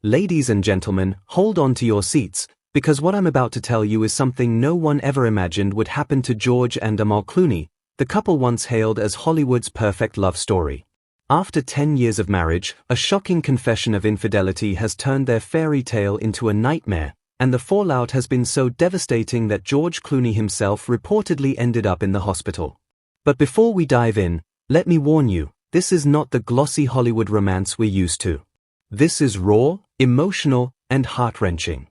Ladies and gentlemen, hold on to your seats, because what I'm about to tell you is something no one ever imagined would happen to George and Amal Clooney, the couple once hailed as Hollywood's perfect love story. After 10 years of marriage, a shocking confession of infidelity has turned their fairy tale into a nightmare, and the fallout has been so devastating that George Clooney himself reportedly ended up in the hospital. But before we dive in, let me warn you, this is not the glossy Hollywood romance we're used to. This is raw, emotional, and heart-wrenching.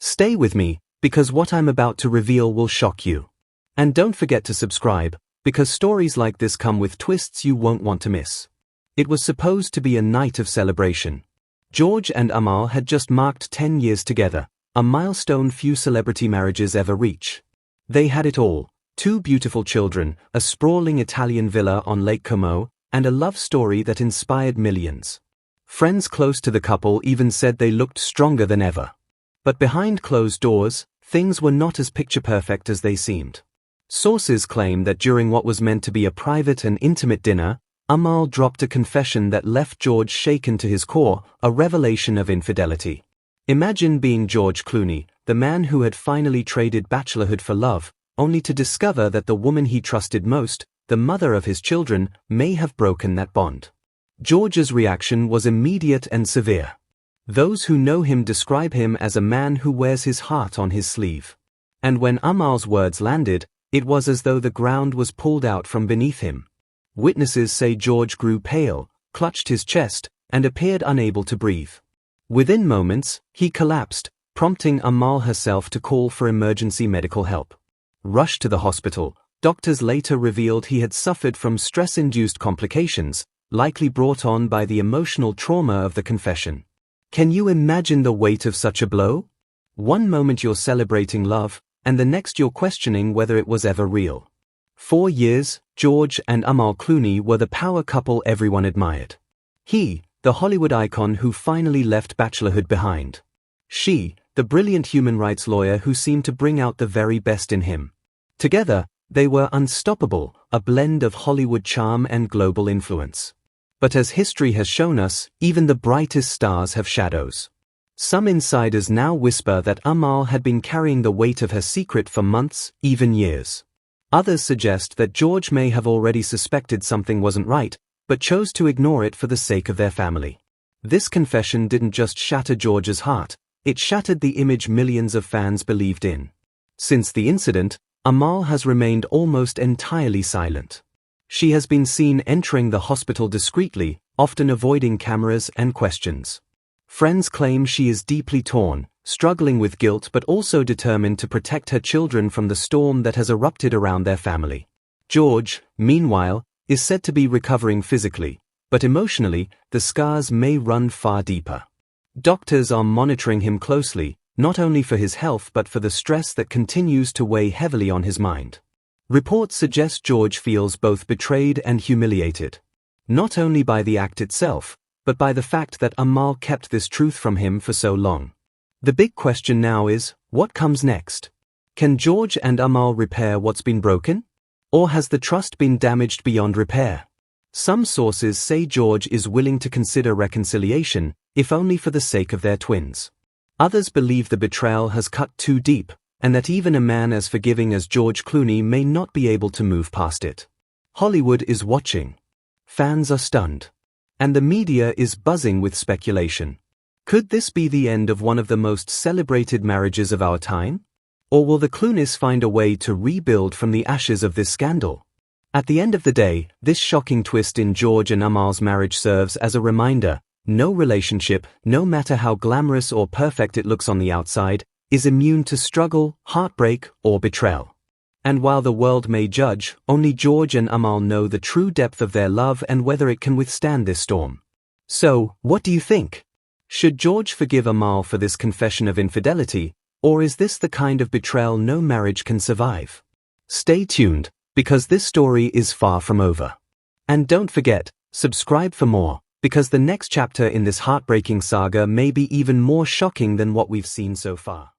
Stay with me, because what I'm about to reveal will shock you. And don't forget to subscribe, because stories like this come with twists you won't want to miss. It was supposed to be a night of celebration. George and Amal had just marked 10 years together, a milestone few celebrity marriages ever reach. They had it all: 2 beautiful children, a sprawling Italian villa on Lake Como, and a love story that inspired millions. Friends close to the couple even said they looked stronger than ever. But behind closed doors, things were not as picture-perfect as they seemed. Sources claim that during what was meant to be a private and intimate dinner, Amal dropped a confession that left George shaken to his core, a revelation of infidelity. Imagine being George Clooney, the man who had finally traded bachelorhood for love, only to discover that the woman he trusted most, the mother of his children, may have broken that bond. George's reaction was immediate and severe. Those who know him describe him as a man who wears his heart on his sleeve. And when Amal's words landed, it was as though the ground was pulled out from beneath him. Witnesses say George grew pale, clutched his chest, and appeared unable to breathe. Within moments, he collapsed, prompting Amal herself to call for emergency medical help. Rushed to the hospital, doctors later revealed he had suffered from stress-induced complications, likely brought on by the emotional trauma of the confession. Can you imagine the weight of such a blow? One moment you're celebrating love, and the next you're questioning whether it was ever real. 4 years, George and Amal Clooney were the power couple everyone admired. He, the Hollywood icon who finally left bachelorhood behind. She, the brilliant human rights lawyer who seemed to bring out the very best in him. Together, they were unstoppable, a blend of Hollywood charm and global influence. But as history has shown us, even the brightest stars have shadows. Some insiders now whisper that Amal had been carrying the weight of her secret for months, even years. Others suggest that George may have already suspected something wasn't right, but chose to ignore it for the sake of their family. This confession didn't just shatter George's heart, it shattered the image millions of fans believed in. Since the incident, Amal has remained almost entirely silent. She has been seen entering the hospital discreetly, often avoiding cameras and questions. Friends claim she is deeply torn, struggling with guilt but also determined to protect her children from the storm that has erupted around their family. George, meanwhile, is said to be recovering physically, but emotionally, the scars may run far deeper. Doctors are monitoring him closely, not only for his health but for the stress that continues to weigh heavily on his mind. Reports suggest George feels both betrayed and humiliated. Not only by the act itself, but by the fact that Amal kept this truth from him for so long. The big question now is, what comes next? Can George and Amal repair what's been broken? Or has the trust been damaged beyond repair? Some sources say George is willing to consider reconciliation, if only for the sake of their twins. Others believe the betrayal has cut too deep, and that even a man as forgiving as George Clooney may not be able to move past it. Hollywood is watching. Fans are stunned. And the media is buzzing with speculation. Could this be the end of one of the most celebrated marriages of our time? Or will the Clooneys find a way to rebuild from the ashes of this scandal? At the end of the day, this shocking twist in George and Amal's marriage serves as a reminder: no relationship, no matter how glamorous or perfect it looks on the outside, is immune to struggle, heartbreak, or betrayal. And while the world may judge, only George and Amal know the true depth of their love and whether it can withstand this storm. So, what do you think? Should George forgive Amal for this confession of infidelity, or is this the kind of betrayal no marriage can survive? Stay tuned, because this story is far from over. And don't forget, subscribe for more, because the next chapter in this heartbreaking saga may be even more shocking than what we've seen so far.